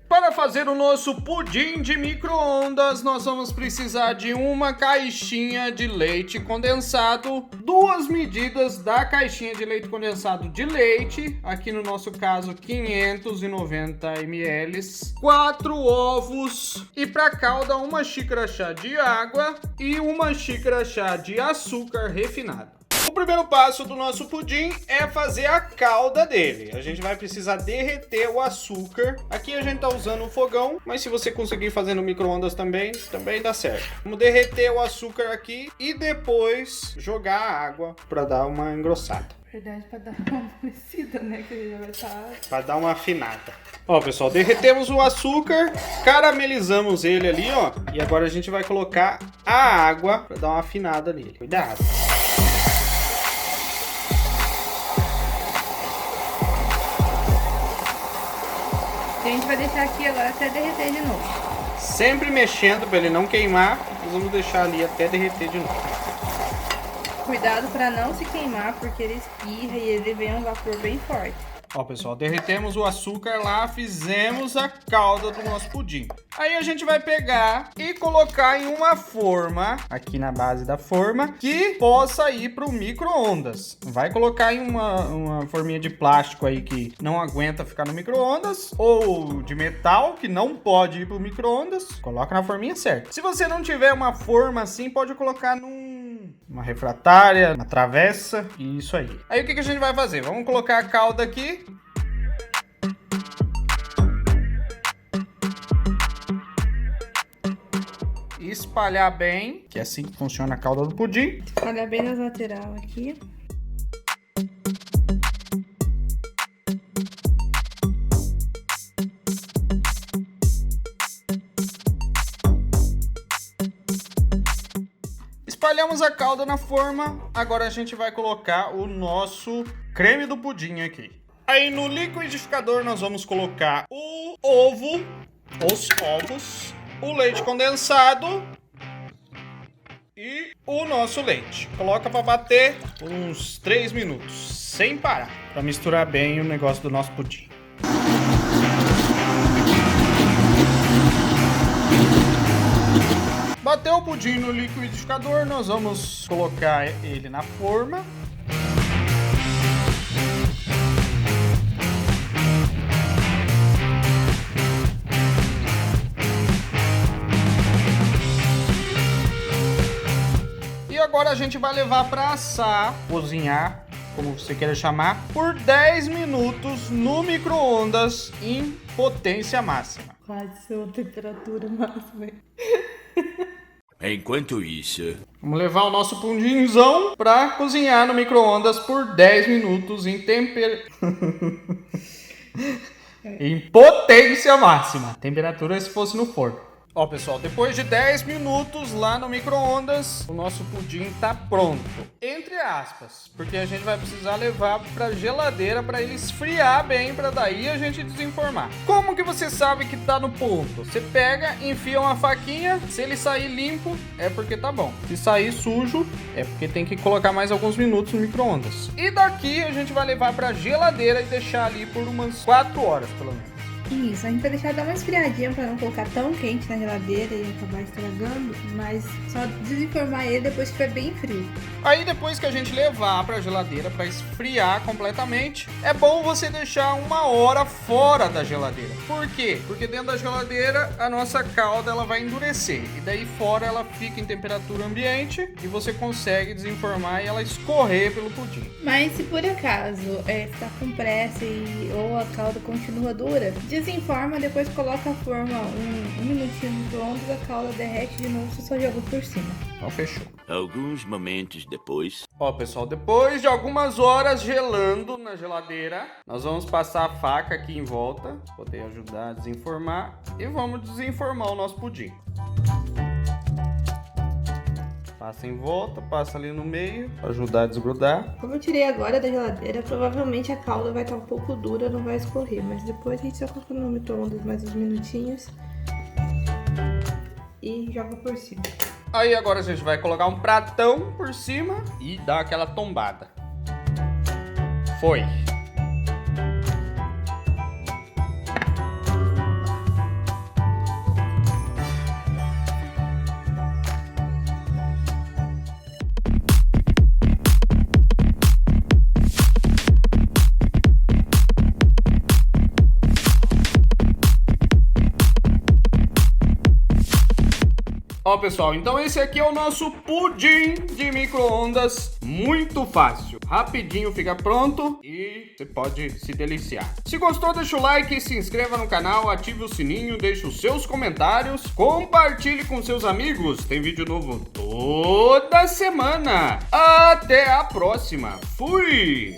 Para fazer o nosso pudim de micro-ondas, nós vamos precisar de uma caixinha de leite condensado, 2 medidas da caixinha de leite condensado de leite, aqui no nosso caso 590 ml, 4 ovos e para calda 1 xícara chá de água e 1 xícara chá de açúcar refinado. O primeiro passo do nosso pudim é fazer a calda dele. A gente vai precisar derreter o açúcar. Aqui a gente tá usando o fogão, mas se você conseguir fazer no micro-ondas também dá certo. Vamos derreter o açúcar aqui e depois jogar a água para dar uma engrossada. Verdade, pra dar uma amolecida, né? Que ele já vai estar... Pra dar uma afinada. Ó, pessoal, derretemos o açúcar, caramelizamos ele ali, ó. E agora a gente vai colocar a água para dar uma afinada nele. Cuidado. A gente vai deixar aqui agora até derreter de novo. Sempre mexendo para ele não queimar. Nós vamos deixar ali até derreter de novo. Cuidado para não se queimar, porque ele espirra e ele vem um vapor bem forte. Ó, pessoal, derretemos o açúcar lá, fizemos a calda do nosso pudim. Aí a gente vai pegar e colocar em uma forma, aqui na base da forma, que possa ir para o micro-ondas. Vai colocar em uma forminha de plástico aí que não aguenta ficar no micro-ondas, ou de metal que não pode ir para o micro-ondas. Coloca na forminha certa. Se você não tiver uma forma assim, pode colocar uma refratária, uma travessa, e isso aí. Aí o que a gente vai fazer? Vamos colocar a calda aqui. Espalhar bem, que é assim que funciona a calda do pudim. Espalhar bem nas laterais aqui. Espalhamos a calda na forma, agora a gente vai colocar o nosso creme do pudim aqui. Aí no liquidificador nós vamos colocar o ovo, os ovos, o leite condensado e o nosso leite. Coloca para bater por uns 3 minutos, sem parar, para misturar bem o negócio do nosso pudim. Bateu o pudim no liquidificador, nós vamos colocar ele na forma. E agora a gente vai levar para assar, cozinhar, como você queira chamar, por 10 minutos no micro-ondas em potência máxima. Quase sua temperatura máxima. Enquanto isso... Vamos levar o nosso pudinzão para cozinhar no micro-ondas por 10 minutos em em potência máxima. Temperatura se fosse no forno. Ó, pessoal, depois de 10 minutos lá no micro-ondas, o nosso pudim tá pronto. Entre aspas, porque a gente vai precisar levar pra geladeira para ele esfriar bem, para daí a gente desenformar. Como que você sabe que tá no ponto? Você pega, enfia uma faquinha, se ele sair limpo, é porque tá bom. Se sair sujo, é porque tem que colocar mais alguns minutos no micro-ondas. E daqui a gente vai levar pra geladeira e deixar ali por umas 4 horas, pelo menos. Isso, a gente vai deixar dar uma esfriadinha para não colocar tão quente na geladeira e acabar estragando, mas só desenformar ele depois que estiver bem frio. Aí depois que a gente levar para a geladeira para esfriar completamente, é bom você deixar 1 hora fora da geladeira. Por quê? Porque dentro da geladeira a nossa calda ela vai endurecer e daí fora ela fica em temperatura ambiente e você consegue desenformar e ela escorrer pelo pudim. Mas se por acaso está com pressa ou a calda continua dura, desenforma, depois coloca a forma um minutinho no micro-ondas, a calda derrete de novo, você só joga por cima. Então fechou. Alguns momentos depois... Ó, pessoal, depois de algumas horas gelando na geladeira, nós vamos passar a faca aqui em volta, para poder ajudar a desenformar, e vamos desenformar o nosso pudim. Passa em volta, passa ali no meio, pra ajudar a desgrudar. Como eu tirei agora da geladeira, provavelmente a calda vai estar um pouco dura, não vai escorrer. Mas depois a gente só coloca no micro-ondas mais uns minutinhos e joga por cima. Aí agora a gente vai colocar um pratão por cima e dar aquela tombada. Foi! Ó, pessoal, então esse aqui é o nosso pudim de micro-ondas, muito fácil, rapidinho fica pronto e você pode se deliciar. Se gostou, deixa o like, se inscreva no canal, ative o sininho, deixe os seus comentários, compartilhe com seus amigos, tem vídeo novo toda semana. Até a próxima, fui!